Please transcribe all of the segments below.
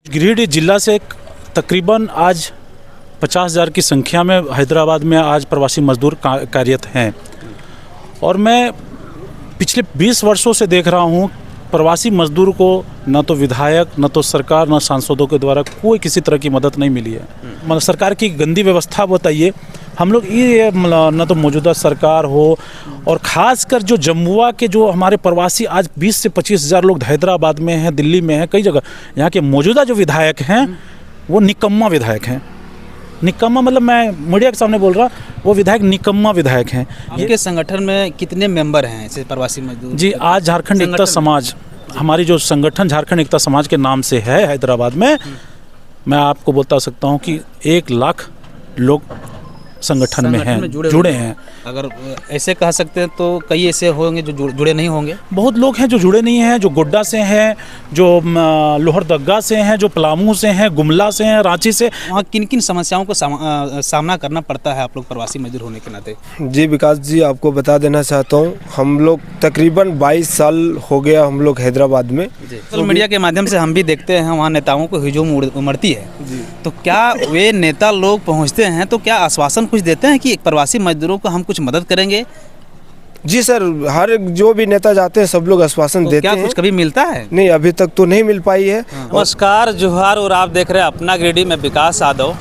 गिरिडीह जिला से तकरीबन आज 50,000 की संख्या में हैदराबाद में आज प्रवासी मजदूर कार्यरत हैं और मैं पिछले 20 वर्षों से देख रहा हूँ प्रवासी मजदूर को न तो विधायक, न तो सरकार, न सांसदों के द्वारा कोई किसी तरह की मदद नहीं मिली है। मतलब सरकार की गंदी व्यवस्था बताइए। हम लोग ये न तो मौजूदा सरकार हो और ख़ासकर जो जम्मुआ के जो हमारे प्रवासी आज 20 से 25,000 लोग हैदराबाद में हैं, दिल्ली में हैं, कई जगह, यहाँ के मौजूदा जो विधायक हैं वो निकम्मा विधायक हैं। निकम्मा मतलब मैं मीडिया के सामने बोल रहा, वो विधायक निकम्मा विधायक हैं। आपके संगठन में कितने मेंबर हैं ऐसे प्रवासी मजदूर? जी, आज झारखंड एकता समाज, हमारी जो संगठन झारखंड एकता समाज के नाम से है हैदराबाद में, मैं आपको बता सकता हूँ कि 1 लाख लोग संगठन में हैं, जुड़े हैं। अगर ऐसे कह सकते हैं तो कई ऐसे होंगे जो जुड़े नहीं होंगे। बहुत लोग हैं जो जुड़े नहीं हैं, जो गोड्डा से हैं, जो लोहरदगा से हैं, जो पलामू से हैं, गुमला से हैं, रांची से। वहाँ किन किन समस्याओं को सामना करना पड़ता है आप लोग प्रवासी मजदूर होने के नाते? जी विकास जी, आपको बता देना चाहता हूँ, हम लोग तकरीबन 22 साल हो गया हम लोग हैदराबाद में। सोशल मीडिया के माध्यम से हम भी देखते हैं वहाँ नेताओं को हुजूम उमड़ती है। तो क्या वे नेता लोग पहुँचते हैं तो क्या आश्वासन कुछ देते हैं कि प्रवासी मजदूरों को हम कुछ मदद करेंगे? जी सर, हर जो भी नेता जाते हैं सब लोग आश्वासन तो देते क्या हैं। कुछ कभी मिलता है? नहीं, अभी तक तो नहीं मिल पाई है। नमस्कार, जोहार, और आप देख रहे हैं अपना गिरिडीह में विकास यादव।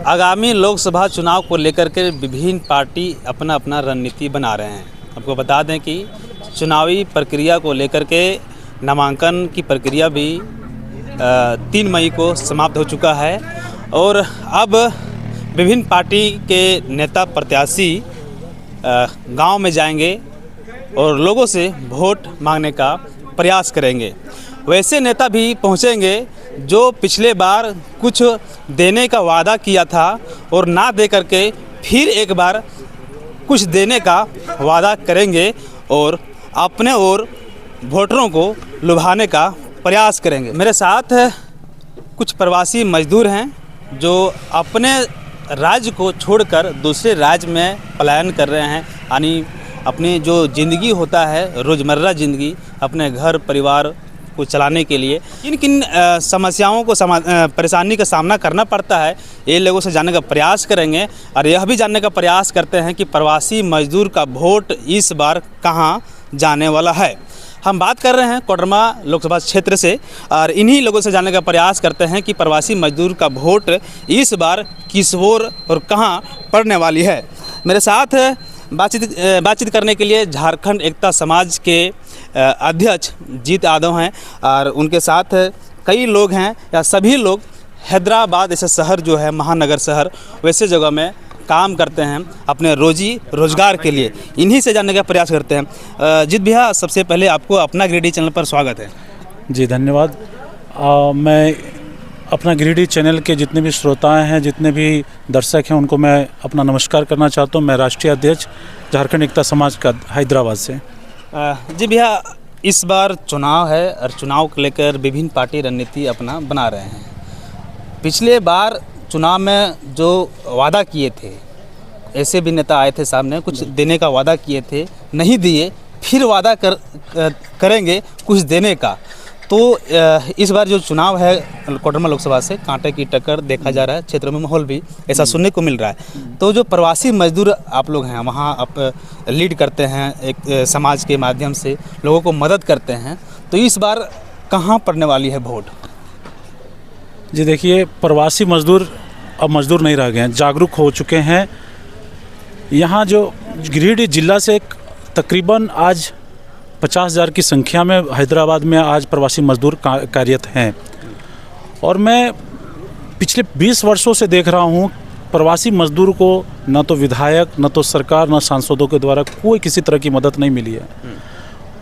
आगामी लोकसभा चुनाव को लेकर के विभिन्न पार्टी अपना अपना रणनीति बना रहे हैं। आपको बता दें कि चुनावी प्रक्रिया को लेकर के नामांकन की प्रक्रिया भी 3 मई को समाप्त हो चुका है और अब विभिन्न पार्टी के नेता प्रत्याशी गांव में जाएंगे और लोगों से वोट मांगने का प्रयास करेंगे। वैसे नेता भी पहुंचेंगे जो पिछले बार कुछ देने का वादा किया था और ना दे करके फिर एक बार कुछ देने का वादा करेंगे और अपने और वोटरों को लुभाने का प्रयास करेंगे। मेरे साथ कुछ प्रवासी मजदूर हैं जो अपने राज्य को छोड़कर दूसरे राज्य में पलायन कर रहे हैं, यानी अपनी जो ज़िंदगी होता है, रोज़मर्रा ज़िंदगी, अपने घर परिवार को चलाने के लिए किन किन समस्याओं को परेशानी का सामना करना पड़ता है, ये लोगों से जानने का प्रयास करेंगे। और यह भी जानने का प्रयास करते हैं कि प्रवासी मजदूर का वोट इस बार कहाँ जाने वाला है। हम बात कर रहे हैं कोडरमा लोकसभा क्षेत्र से और इन्हीं लोगों से जानने का प्रयास करते हैं कि प्रवासी मजदूर का वोट इस बार किस ओर और कहां पड़ने वाली है। मेरे साथ बातचीत करने के लिए झारखंड एकता समाज के अध्यक्ष जीत यादव हैं और उनके साथ कई लोग हैं, या सभी लोग हैदराबाद जैसे शहर जो है, महानगर शहर, वैसे जगह में काम करते हैं अपने रोजी रोजगार के लिए। इन्हीं से जानने का प्रयास करते हैं। जीत भैया, सबसे पहले आपको अपना गिरिडीह चैनल पर स्वागत है। जी धन्यवाद। मैं अपना गिरिडीह चैनल के जितने भी श्रोताएं हैं, जितने भी दर्शक हैं, उनको मैं अपना नमस्कार करना चाहता हूं। मैं राष्ट्रीय अध्यक्ष झारखंड एकता समाज का हैदराबाद से। जी भैया, इस बार चुनाव है और चुनाव को लेकर विभिन्न पार्टी रणनीति अपना बना रहे हैं। पिछले बार चुनाव में जो वादा किए थे, ऐसे भी नेता आए थे सामने, कुछ देने का वादा किए थे, नहीं दिए, फिर वादा करेंगे कुछ देने का। तो इस बार जो चुनाव है कोडरमा लोकसभा से कांटे की टक्कर देखा जा रहा है, क्षेत्र में माहौल भी ऐसा सुनने को मिल रहा है। तो जो प्रवासी मजदूर आप लोग हैं, वहाँ आप लीड करते हैं, एक समाज के माध्यम से लोगों को मदद करते हैं, तो इस बार कहाँ पड़ने वाली है वोट? जी देखिए, प्रवासी मजदूर अब मजदूर नहीं रह गए हैं, जागरूक हो चुके हैं। यहाँ जो गिरिडीह जिला से तकरीबन आज 50,000 की संख्या में हैदराबाद में आज प्रवासी मजदूर कार्यरत हैं और मैं पिछले 20 वर्षों से देख रहा हूँ प्रवासी मजदूर को न तो विधायक, न तो सरकार, न सांसदों के द्वारा कोई किसी तरह की मदद नहीं मिली है।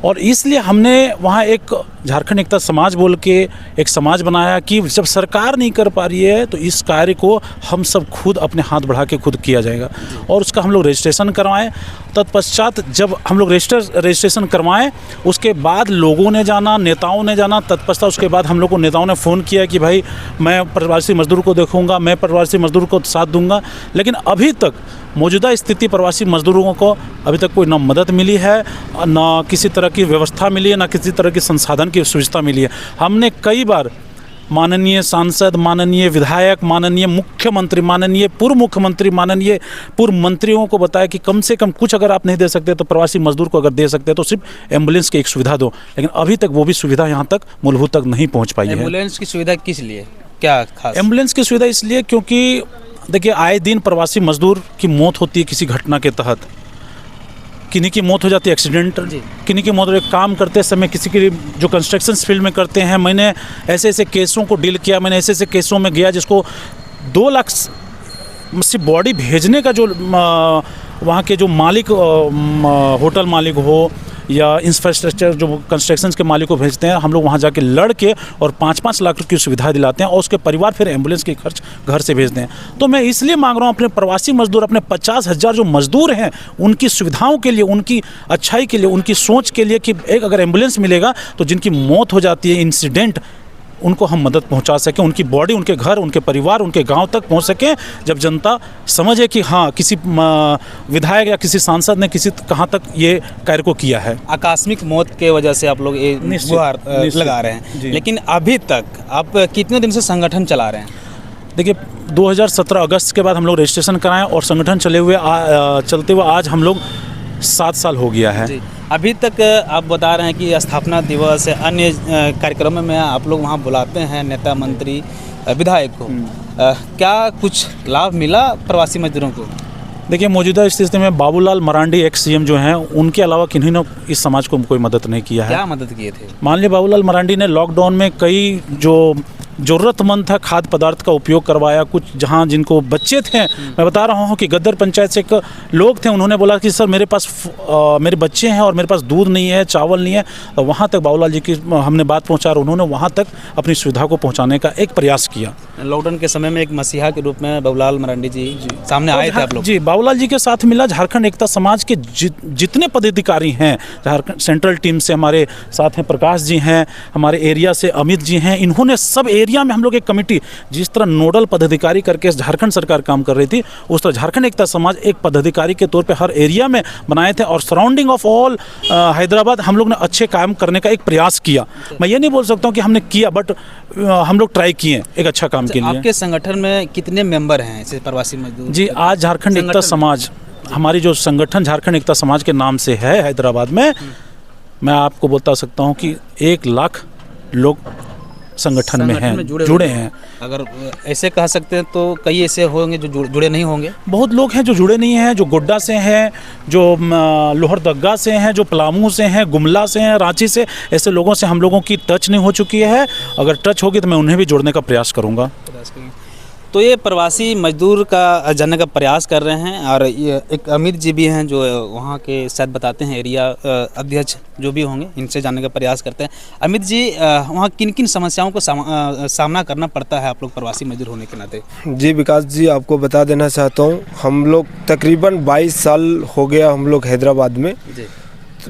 और इसलिए हमने वहाँ एक झारखंड एकता समाज बोल के एक समाज बनाया कि जब सरकार नहीं कर पा रही है तो इस कार्य को हम सब खुद अपने हाथ बढ़ा के खुद किया जाएगा। और उसका हम लोग रजिस्ट्रेशन करवाएं। तत्पश्चात जब हम लोग रजिस्ट्रेशन करवाएं, उसके बाद लोगों ने जाना, नेताओं ने जाना, तत्पश्चात उसके बाद हम लोग को नेताओं ने फ़ोन किया कि भाई मैं प्रवासी मजदूर को देखूंगा, मैं प्रवासी मजदूर को साथ दूंगा। लेकिन अभी तक मौजूदा स्थिति प्रवासी मजदूरों को अभी तक कोई ना मदद मिली है, ना किसी तरह की व्यवस्था मिली है, ना किसी तरह की संसाधन की सुविधा मिली है। हमने कई बार माननीय सांसद, माननीय विधायक, माननीय मुख्यमंत्री, माननीय पूर्व मुख्यमंत्री, माननीय पूर्व मंत्रियों को बताया कि कम से कम कुछ अगर आप नहीं दे सकते तो प्रवासी मजदूर को अगर दे सकते तो सिर्फ एम्बुलेंस की एक सुविधा दो, लेकिन अभी तक वो भी सुविधा यहाँ तक मूलभूत तक नहीं पहुँच पाई है। एम्बुलेंस की सुविधा किस लिए, क्या खास? एम्बुलेंस की सुविधा इसलिए क्योंकि देखिए आए दिन प्रवासी मजदूर की मौत होती है किसी घटना के तहत, किन्हीं की मौत हो जाती है एक्सीडेंट, किन्हीं की मौत हो काम करते समय, किसी की जो कंस्ट्रक्शन फील्ड में करते हैं। मैंने ऐसे ऐसे केसों को डील किया, मैंने ऐसे ऐसे केसों में गया जिसको 2 लाख से बॉडी भेजने का जो वहाँ के जो मालिक, होटल मालिक हो या इंफ्रास्ट्रक्चर जो कंस्ट्रक्शन के मालिक को भेजते हैं, हम लोग वहाँ जाके लड़ के और 5-5 लाख की सुविधा दिलाते हैं और उसके परिवार फिर एम्बुलेंस के खर्च घर से भेजते हैं। तो मैं इसलिए मांग रहा हूँ अपने प्रवासी मजदूर, अपने 50,000 जो मजदूर हैं उनकी सुविधाओं के लिए, उनकी अच्छाई के लिए, उनकी सोच के लिए कि एक अगर एम्बुलेंस मिलेगा तो जिनकी मौत हो जाती है इंसिडेंट, उनको हम मदद पहुंचा सकें, उनकी बॉडी उनके घर, उनके परिवार, उनके गांव तक पहुंच सकें, जब जनता समझे कि हाँ किसी विधायक या किसी सांसद ने किसी कहाँ तक ये कार्य को किया है। आकस्मिक मौत के वजह से आप लोग ये गुहार लगा रहे हैं, लेकिन अभी तक आप कितने दिन से संगठन चला रहे हैं? देखिए 2017 अगस्त के बाद हम लोग रजिस्ट्रेशन कराएं और संगठन चलते हुए आज हम लोग 7 साल हो गया है। अभी तक आप बता रहे हैं कि स्थापना दिवस अन्य कार्यक्रमों में आप लोग वहाँ बुलाते हैं नेता, मंत्री, विधायक को, क्या कुछ लाभ मिला प्रवासी मजदूरों को? देखिए मौजूदा स्थिति में बाबूलाल मरांडी एक्स सीएम जो हैं, उनके अलावा किन्हीं ने इस समाज को कोई मदद नहीं किया है। क्या मदद किए थे? मान लीजिए बाबूलाल मरांडी ने लॉकडाउन में कई जो ज़रूरतमंद था खाद्य पदार्थ का उपयोग करवाया। कुछ जहाँ जिनको बच्चे थे, मैं बता रहा हूँ कि गद्दर पंचायत से एक लोग थे, उन्होंने बोला कि सर मेरे पास मेरे बच्चे हैं और मेरे पास दूध नहीं है, चावल नहीं है। तो वहाँ तक बाबूलाल जी की हमने बात पहुँचा और उन्होंने वहाँ तक अपनी सुविधा को पहुँचाने का एक प्रयास किया। लॉकडाउन के समय में एक मसीहा के रूप में बाबूलाल मरांडी जी सामने आए थे आप लोग? जी, बाबूलाल जी के साथ मिला झारखंड एकता समाज के जितने पदाधिकारी हैं, झारखंड सेंट्रल टीम से हमारे साथ हैं प्रकाश जी हैं, हमारे एरिया से अमित जी हैं, इन्होंने सब एरिया में हम लोग एक कमेटी, जिस तरह नोडल पदाधिकारी करके झारखंड सरकार काम कर रही थी, उस तरह झारखंड एकता समाज एक पदाधिकारी के तौर पे हर एरिया में बनाए थे और सराउंडिंग ऑफ ऑल हैदराबाद हम लोग ने अच्छे काम करने का एक प्रयास किया। मैं ये नहीं बोल सकता हूँ कि हमने किया, बट हम लोग ट्राई किए एक अच्छा काम के लिए। आपके संगठन में कितने मेंबर हैं ऐसे प्रवासी मजदूर? जी, आज झारखंड एकता समाज, हमारी जो संगठन झारखंड एकता समाज के नाम से है हैदराबाद में, मैं आपको बता सकता हूँ कि 1 लाख लोग संगठन में हैं, जुड़े हैं। अगर ऐसे कह सकते हैं तो कई ऐसे होंगे जो जुड़े नहीं होंगे? बहुत लोग हैं जो जुड़े नहीं हैं, जो गोड्डा से हैं, जो लोहरदगा से हैं, जो पलामू से हैं, गुमला से हैं, रांची से। ऐसे लोगों से हम लोगों की टच नहीं हो चुकी है। अगर टच होगी तो मैं उन्हें भी जोड़ने का प्रयास करूँगा। तो ये प्रवासी मजदूर का जानने का प्रयास कर रहे हैं और ये एक अमित जी भी हैं जो वहाँ के शायद बताते हैं एरिया अध्यक्ष जो भी होंगे, इनसे जानने का प्रयास करते हैं। अमित जी, वहाँ किन किन समस्याओं को सामना करना पड़ता है आप लोग प्रवासी मजदूर होने के नाते? जी विकास जी, आपको बता देना चाहता हूँ, हम लोग तकरीबन 22 साल हो गया हम लोग हैदराबाद में।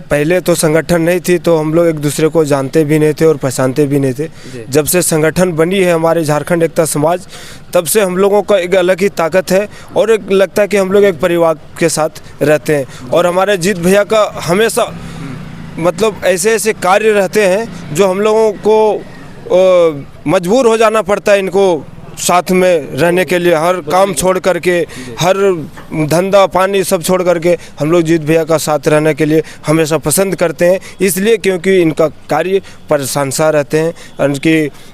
पहले तो संगठन नहीं थी तो हम लोग एक दूसरे को जानते भी नहीं थे और पहचानते भी नहीं थे। जब से संगठन बनी है हमारे झारखंड एकता समाज, तब से हम लोगों का एक अलग ही ताकत है और एक लगता है कि हम लोग एक परिवार के साथ रहते हैं। और हमारे जीत भैया का हमेशा मतलब ऐसे ऐसे कार्य रहते हैं जो हम लोगों को मजबूर हो जाना पड़ता है इनको साथ में रहने के लिए। हर काम छोड़ करके, हर धंधा पानी सब छोड़ करके हम लोग जीत भैया का साथ रहने के लिए हमेशा पसंद करते हैं, इसलिए क्योंकि इनका कार्य प्रशंसा रहते हैं,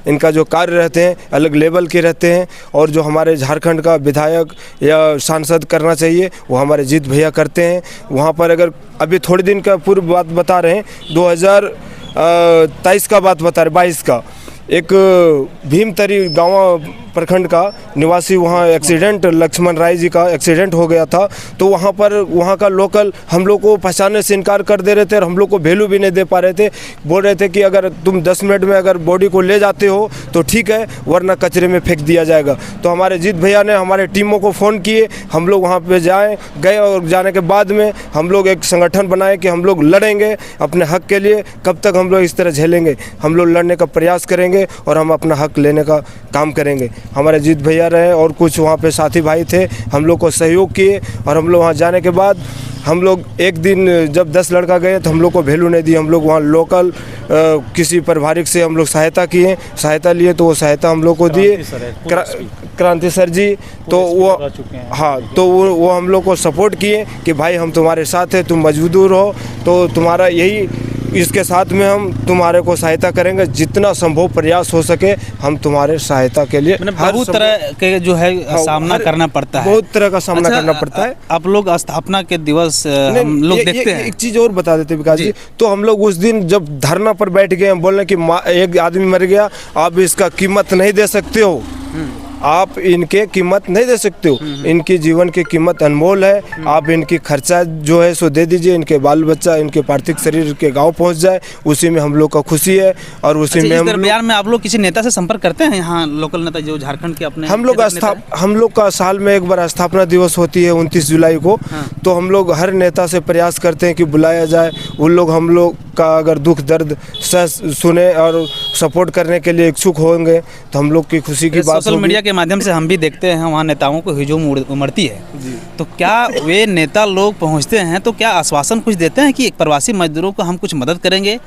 इनका जो कार्य रहते हैं अलग लेवल के रहते हैं। और जो हमारे झारखंड का विधायक या सांसद करना चाहिए वो हमारे जीत भैया करते हैं। वहाँ पर अगर अभी थोड़े दिन का पूर्व बात बता रहे हैं, 2023 का बात बता रहे, 22 का, एक भीमतरी गाँव प्रखंड का निवासी वहाँ एक्सीडेंट, लक्ष्मण राय जी का एक्सीडेंट हो गया था। तो वहाँ पर वहाँ का लोकल हम लोग को पहचानने से इनकार कर दे रहे थे और हम लोग को वैल्यू भी नहीं दे पा रहे थे। बोल रहे थे कि अगर तुम 10 मिनट में अगर बॉडी को ले जाते हो तो ठीक है, वरना कचरे में फेंक दिया जाएगा। तो हमारे जीत भैया ने हमारे टीमों को फ़ोन किए, हम लोग वहाँ पर गए और जाने के बाद में हम लोग एक संगठन बनाए कि हम लोग लड़ेंगे अपने हक के लिए। कब तक हम लोग इस तरह झेलेंगे? हम लोग लड़ने का प्रयास करेंगे और हम अपना हक लेने का काम करेंगे। हमारे जीत भैया रहे और कुछ वहाँ पे साथी भाई थे, हम लोग को सहयोग किए। और हम लोग वहाँ जाने के बाद हम लोग एक दिन जब 10 लड़का गए तो हम लोग को वैल्यू नहीं दी। हम लोग वहाँ लोकल किसी पारिवारिक से हम लोग सहायता लिए, तो वो सहायता हम लोग को दिए। क्रांति सर जी, तो वो हाँ, तो वो हम लोग को सपोर्ट किए कि भाई हम तुम्हारे साथ हैं, तुम मजबूर हो तो तुम्हारा यही, इसके साथ में हम तुम्हारे को सहायता करेंगे, जितना संभव प्रयास हो सके हम तुम्हारे सहायता के लिए। बहुत तरह के जो है सामना करना पड़ता है, बहुत तरह का सामना करना पड़ता है। आप लोग स्थापना के दिवस हम लोग देखते हैं। एक चीज़ और बता देते विकास जी, तो हम लोग उस दिन जब धरना पर बैठ गए, बोल रहे कि एक आदमी मर गया, आप इसका कीमत नहीं दे सकते हो, आप इनके कीमत नहीं दे सकते हो, इनकी जीवन की कीमत अनमोल है, आप इनकी खर्चा जो है सो दे दीजिए, इनके बाल बच्चा, इनके पार्थिव शरीर के गांव पहुंच जाए, उसी में हम लोग का खुशी है। और उसी में हम दरमियान में आप लोग किसी नेता से संपर्क करते हैं? यहाँ लोकल नेता जो झारखंड के अपने हम लोग का साल में एक बार स्थापना दिवस होती है 29 जुलाई को, तो हम लोग हर नेता से प्रयास करते हैं कि बुलाया जाए, उन लोग हम लोग का अगर दुख दर्द सुने और सपोर्ट करने के लिए इच्छुक होंगे तो हम लोग की खुशी की बात। सोशल मीडिया के माध्यम से हम भी देखते हैं वहाँ नेताओं को हुजूम उमड़ती है, तो क्या वे नेता लोग पहुँचते हैं तो क्या आश्वासन कुछ देते हैं कि प्रवासी मजदूरों को हम कुछ मदद करेंगे?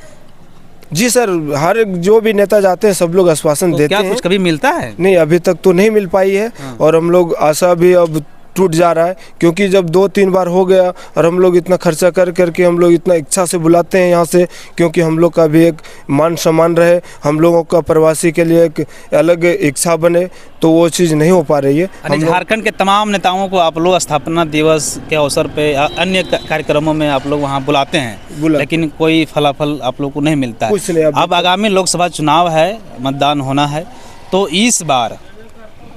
जी सर, हर जो भी नेता जाते हैं सब लोग आश्वासन देते हैं। क्या कुछ कभी मिलता है? नहीं, अभी तक तो नहीं मिल पाई है। और हम लोग आशा भी अब टूट जा रहा है, क्योंकि जब 2-3 बार हो गया और हम लोग इतना खर्चा करके हम लोग इतना इच्छा से बुलाते हैं यहाँ से, क्योंकि हम लोग का भी एक मान सम्मान रहे, हम लोगों का प्रवासी के लिए एक अलग इच्छा बने, तो वो चीज़ नहीं हो पा रही है। झारखंड के तमाम नेताओं को आप लोग स्थापना दिवस के अवसर पे अन्य कार्यक्रमों में आप लोग वहाँ बुलाते हैं, लेकिन कोई फलाफल आप लोग को नहीं मिलता है। कुछ नहीं। अब आगामी लोकसभा चुनाव है, मतदान होना है, तो इस बार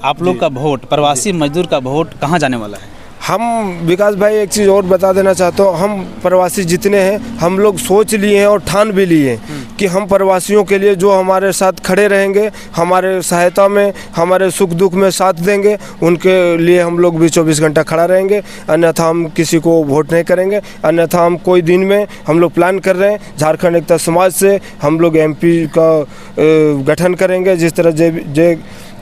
आप लोग का वोट, प्रवासी मजदूर का वोट कहाँ जाने वाला है? हम विकास भाई एक चीज़ और बता देना चाहता हूँ, हम प्रवासी जितने हैं हम लोग सोच लिए हैं और ठान भी लिए हैं कि हम प्रवासियों के लिए जो हमारे साथ खड़े रहेंगे, हमारे सहायता में, हमारे सुख दुख में साथ देंगे, उनके लिए हम लोग भी 24 घंटा खड़ा रहेंगे। अन्यथा हम किसी को वोट नहीं करेंगे। अन्यथा हम कोई दिन में हम लोग प्लान कर रहे हैं, झारखंड एकता समाज से हम लोग MP का गठन करेंगे। जिस तरह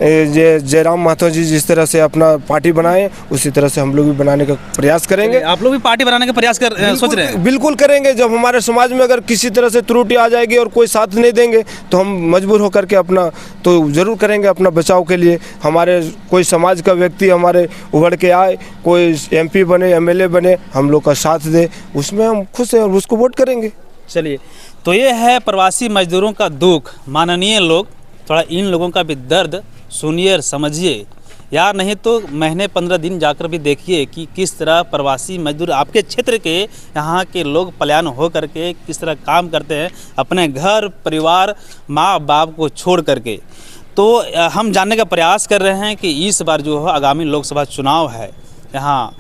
जयराम महतो जी जिस तरह से अपना पार्टी बनाए, उसी तरह से हम लोग भी बनाने का प्रयास करेंगे। आप लोग भी पार्टी बनाने का प्रयास सोच रहे हैं? बिल्कुल करेंगे। जब हमारे समाज में अगर किसी तरह से त्रुटि आ जाएगी और कोई साथ नहीं देंगे तो हम मजबूर होकर के अपना तो जरूर करेंगे अपना बचाव के लिए। हमारे कोई समाज का व्यक्ति हमारे उभर के आए, कोई MP बने, MLA बने, हम लोग का साथ दे, उसमें हम खुश हैं और उसको वोट करेंगे। चलिए, तो ये है प्रवासी मजदूरों का दुख। माननीय लोग, थोड़ा इन लोगों का भी दर्द सुनिए और समझिए यार, नहीं तो महीने 15 दिन जाकर भी देखिए कि किस तरह प्रवासी मजदूर आपके क्षेत्र के यहाँ के लोग पलायन हो करके किस तरह काम करते हैं अपने घर परिवार माँ बाप को छोड़ करके। तो हम जानने का प्रयास कर रहे हैं कि इस बार जो है आगामी लोकसभा चुनाव है, यहाँ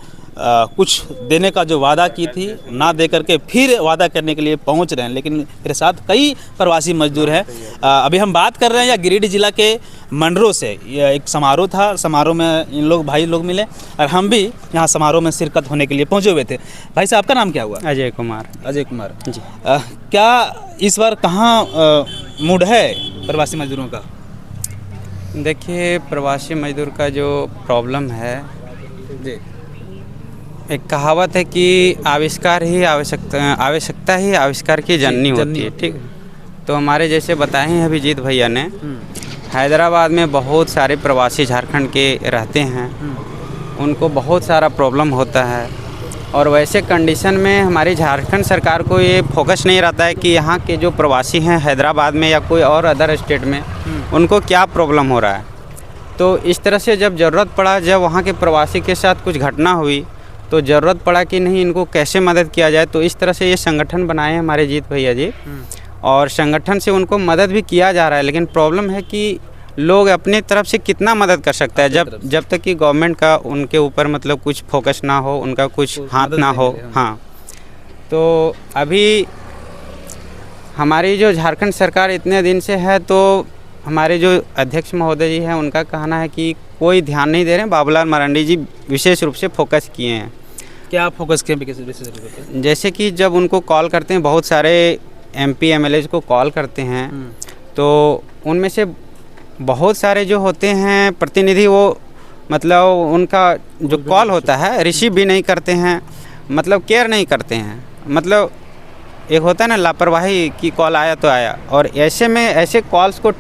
कुछ देने का जो वादा की थी ना दे करके फिर वादा करने के लिए पहुंच रहे हैं। लेकिन मेरे साथ कई प्रवासी मजदूर हैं। अभी हम बात कर रहे हैं या गिरिडीह जिला के मंडरों से। एक समारोह था, समारोह में इन लोग भाई लोग मिले और हम भी यहाँ समारोह में शिरकत होने के लिए पहुँचे हुए थे। भाई साहब, आपका नाम क्या हुआ? अजय कुमार। अजय कुमार जी। क्या इस बार कहाँ मूड है प्रवासी मजदूरों का? देखिए, प्रवासी मजदूर का जो प्रॉब्लम है जी, एक कहावत है कि आवश्यकता ही आविष्कार की जननी होती है, ठीक। तो हमारे जैसे बताए हैं अभिजीत भैया ने, हैदराबाद में बहुत सारे प्रवासी झारखंड के रहते हैं, उनको बहुत सारा प्रॉब्लम होता है। और वैसे कंडीशन में हमारी झारखंड सरकार को ये फोकस नहीं रहता है कि यहाँ के जो प्रवासी हैं हैदराबाद में या कोई और अदर स्टेट में उनको क्या प्रॉब्लम हो रहा है। तो इस तरह से जब ज़रूरत पड़ा, जब वहाँ के प्रवासी के साथ कुछ घटना हुई तो ज़रूरत पड़ा कि नहीं इनको कैसे मदद किया जाए, तो इस तरह से ये संगठन बनाए हैं हमारे जीत भैया जी। और संगठन से उनको मदद भी किया जा रहा है, लेकिन प्रॉब्लम है कि लोग अपने तरफ से कितना मदद कर सकता है जब तक कि गवर्नमेंट का उनके ऊपर मतलब कुछ फोकस ना हो, उनका कुछ हाथ ना हो। हाँ, तो अभी हमारी जो झारखंड सरकार इतने दिन से है, तो हमारे जो अध्यक्ष महोदय जी हैं उनका कहना है कि कोई ध्यान नहीं दे रहे हैं। बाबूलाल मरांडी जी विशेष रूप से फोकस किए हैं। क्या फोकस किए? जैसे कि जब उनको कॉल करते हैं, बहुत सारे MP MLA को कॉल करते हैं, तो उनमें से बहुत सारे जो होते हैं प्रतिनिधि, वो मतलब उनका जो कॉल होता है रिसीव भी नहीं करते हैं, मतलब केयर नहीं करते हैं। मतलब एक होता है ना लापरवाही की, कॉल आया तो आया। और ऐसे में ऐसे कॉल्स को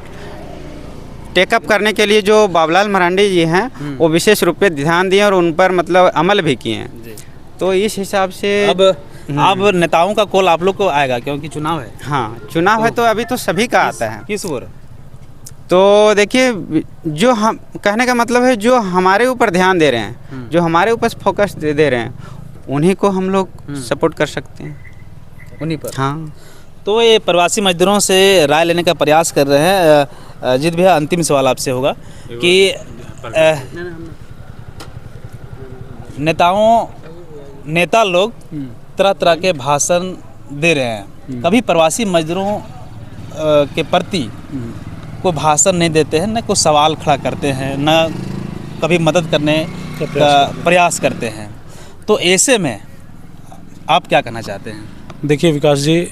टेकअप करने के लिए जो बाबूलाल मरांडी जी हैं वो विशेष रूप से ध्यान दिए और उन पर मतलब अमल भी किए हैं। तो इस हिसाब से अब नेताओं का कॉल आप लोग को आएगा क्योंकि चुनाव है। हाँ, चुनाव है तो अभी तो सभी का आता है। किस ओर? तो देखिए, जो हम कहने का मतलब है जो हमारे ऊपर ध्यान दे रहे हैं, जो हमारे ऊपर फोकस दे रहे हैं, उन्हीं को हम लोग सपोर्ट कर सकते हैं, उन्हीं पर। हाँ। तो ये प्रवासी मजदूरों से राय लेने का प्रयास कर रहे हैं। जीत भैया, अंतिम सवाल आपसे होगा कि नेता लोग तरह तरह के भाषण दे रहे हैं, कभी प्रवासी मजदूरों के प्रति को भाषण नहीं देते हैं, न कोई सवाल खड़ा करते हैं, न कभी मदद करने का प्रयास करते हैं। तो ऐसे में आप क्या कहना चाहते हैं? देखिए विकास जी,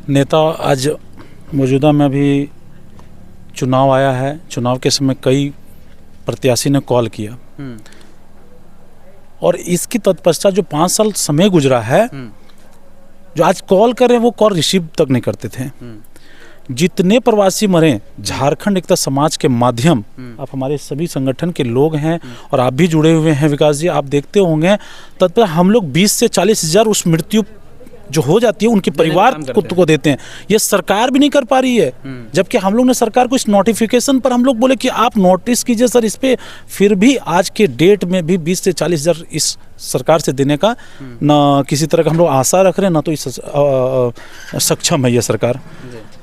नेता आज मौजूदा में भी चुनाव आया है, चुनाव के समय कई प्रत्याशी ने कॉल किया और इसकी तत्पश्चात जो 5 साल समय गुजरा है, जो आज कॉल कर रहे हैं वो कॉल रिसीव तक नहीं करते थे। जितने प्रवासी मरे, झारखंड एकता समाज के माध्यम, आप हमारे सभी संगठन के लोग हैं और आप भी जुड़े हुए हैं विकास जी, आप देखते होंगे तत्पर हम लोग 20 से 40 हज़ार उस मृत्यु जो हो जाती है उनके परिवार को देते हैं। ये सरकार भी नहीं कर पा रही है, जबकि हम लोग ने सरकार को इस नोटिफिकेशन पर हम लोग बोले कि आप नोटिस कीजिए सर इस पे, फिर भी आज के डेट में भी 20 से 40 हज़ार इस सरकार से देने का ना किसी तरह का हम लोग आशा रख रहे हैं, ना तो इस सक्षम है ये सरकार।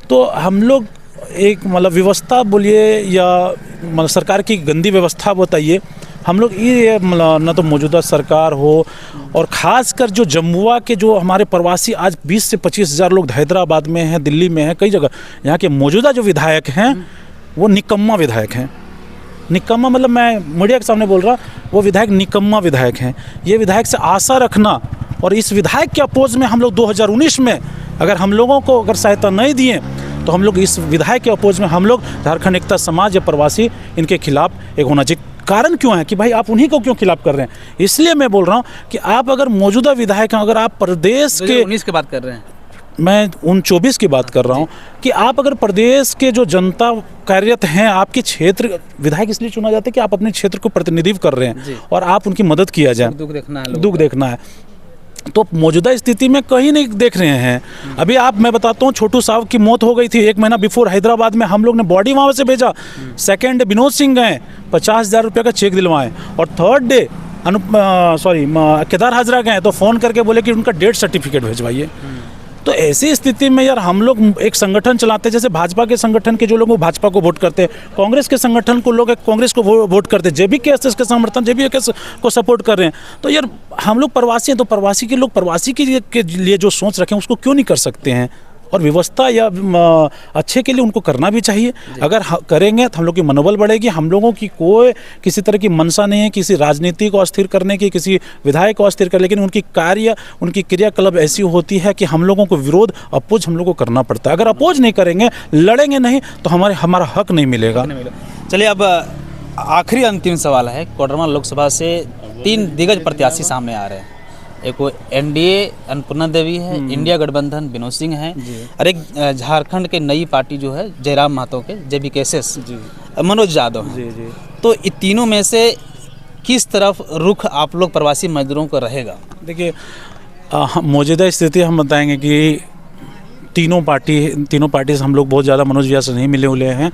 तो हम लोग एक मतलब व्यवस्था बोलिए या मतलब सरकार की गंदी व्यवस्था बताइए, हम लोग ये मतलब न तो मौजूदा सरकार हो और ख़ासकर जो जम्मुआ के जो हमारे प्रवासी आज 20 से 25 हज़ार लोग हैदराबाद में हैं, दिल्ली में हैं, कई जगह, यहाँ के मौजूदा जो विधायक हैं वो निकम्मा विधायक हैं। निकम्मा मतलब मैं मीडिया के सामने बोल रहा, वो विधायक निकम्मा विधायक हैं। ये विधायक से आशा रखना और इस विधायक के अपोज में हम लोग 2019 में अगर हम लोगों को अगर सहायता नहीं दिए तो हम लोग इस विधायक के अपोज में हम लोग झारखंड एकता समाज या प्रवासी इनके खिलाफ एक होना चाहिए। कारण क्यों है कि भाई आप उन्हीं को क्यों खिलाफ कर रहे हैं? इसलिए मैं बोल रहा हूँ कि आप अगर मौजूदा विधायक हैं, अगर आप प्रदेश के 19 की बात कर रहे हैं, मैं 24 की बात कर रहा हूँ कि आप अगर प्रदेश के जो जनता कार्यरत हैं, आपके क्षेत्र विधायक इसलिए चुना जाता है कि आप अपने क्षेत्र को प्रतिनिधित्व कर रहे हैं और आप उनकी मदद किया जाए, दुख देखना है। तो मौजूदा स्थिति में कहीं नहीं देख रहे हैं। अभी मैं बताता हूँ, छोटू साहब की मौत हो गई थी 1 महीना बिफोर, हैदराबाद में हम लोग ने बॉडी वहाँ से भेजा। सेकंड डे विनोद सिंह गए, 50,000 रुपये का चेक दिलवाएं और थर्ड डे केदार हाजरा गए तो फ़ोन करके बोले कि उनका डेथ सर्टिफिकेट भेजवाइए। तो ऐसी स्थिति में यार हम लोग एक संगठन चलाते हैं, जैसे भाजपा के संगठन के जो लोग वो भाजपा को वोट करते हैं, कांग्रेस के संगठन को लोग कांग्रेस को वोट करते हैं, जेबीकेएसएस के समर्थन जेबीकेएसएस को सपोर्ट कर रहे हैं। तो यार हम लोग प्रवासी हैं, तो प्रवासी के लोग प्रवासी के लिए जो सोच रखें उसको क्यों नहीं कर सकते हैं? और व्यवस्था या अच्छे के लिए उनको करना भी चाहिए। अगर करेंगे तो हम लोग की मनोबल बढ़ेगी। हम लोगों की कोई किसी तरह की मंशा नहीं है किसी राजनीति को अस्थिर करने की, किसी विधायक को अस्थिर कर, लेकिन उनकी कार्य उनकी क्रियाकलाप ऐसी होती है कि हम लोगों को विरोध अपोज हम लोग को करना पड़ता है। अगर अपोज नहीं करेंगे, लड़ेंगे नहीं, तो हमारा हक नहीं मिलेगा। चलिए अब आखिरी अंतिम सवाल है। कोडरमा लोकसभा से 3 दिग्गज प्रत्याशी सामने आ रहे हैं। एक वो एनडीए अन्नपूर्णा देवी है, इंडिया गठबंधन विनोद सिंह है, और एक झारखंड के नई पार्टी जो है जयराम महतो के जेबीकेएसएस मनोज यादव है। तो इन तीनों में से किस तरफ रुख आप लोग प्रवासी मजदूरों का रहेगा? देखिए मौजूदा स्थिति हम बताएंगे कि तीनों पार्टी से हम लोग बहुत ज़्यादा मनोज व्यास से नहीं मिले हुए हैं,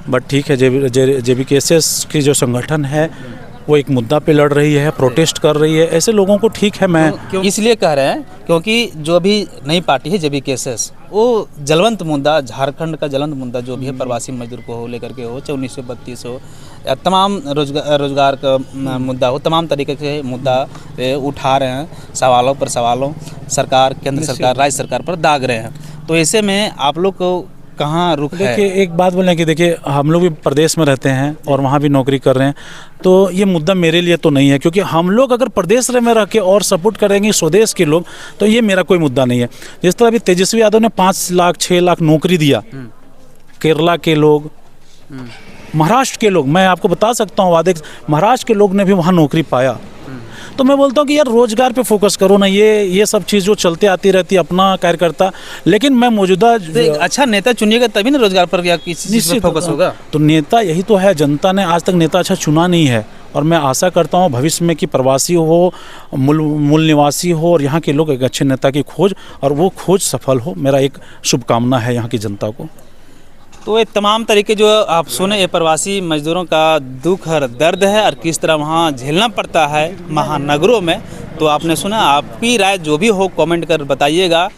बट ठीक है, जेबीकेएसएस की जो संगठन है वो एक मुद्दा पे लड़ रही है, प्रोटेस्ट कर रही है, ऐसे लोगों को ठीक है। मैं इसलिए कह रहे हैं क्योंकि जो अभी नई पार्टी है जेबीकेएसएस, वो जलवंत मुद्दा, झारखंड का जलवंत मुद्दा जो भी है प्रवासी मजदूर को हो लेकर के हो, चाहे 1932 हो, तमाम रोजगार का मुद्दा हो, तमाम तरीके के मुद्दा उठा रहे हैं, सवालों पर सवालों सरकार, केंद्र सरकार, राज्य सरकार पर दाग रहे हैं। तो ऐसे में आप लोग को कहाँ रुक है? देखिए एक बात बोलें कि देखिए हम लोग भी प्रदेश में रहते हैं और वहाँ भी नौकरी कर रहे हैं, तो ये मुद्दा मेरे लिए तो नहीं है, क्योंकि हम लोग अगर प्रदेश में रह के और सपोर्ट करेंगे स्वदेश के लोग, तो ये मेरा कोई मुद्दा नहीं है। जिस तरह अभी तेजस्वी यादव ने 5 लाख 6 लाख नौकरी दिया, केरला के लोग, महाराष्ट्र के लोग, मैं आपको बता सकता हूँ वादे, महाराष्ट्र के लोग ने भी वहाँ नौकरी पाया। तो मैं बोलता हूँ कि यार रोजगार पे फोकस करो ना, ये सब चीज़ जो चलते आती रहती है अपना कार्यकर्ता। लेकिन मैं मौजूदा तो एक अच्छा नेता चुनिएगा तभी ना रोजगार पर या किसी चीज़ पर फोकस होगा। तो नेता यही तो है, जनता ने आज तक नेता अच्छा चुना नहीं है। और मैं आशा करता हूँ भविष्य में कि प्रवासी हो, मूल निवासी हो और यहाँ के लोग एक अच्छे नेता की खोज, और वो खोज सफल हो। मेरा एक शुभकामना है यहाँ की जनता को। तो ये तमाम तरीके जो आप सुने, ये प्रवासी मजदूरों का दुख और दर्द है और किस तरह वहाँ झेलना पड़ता है महानगरों में। तो आपने सुना, आपकी राय जो भी हो कमेंट कर बताइएगा।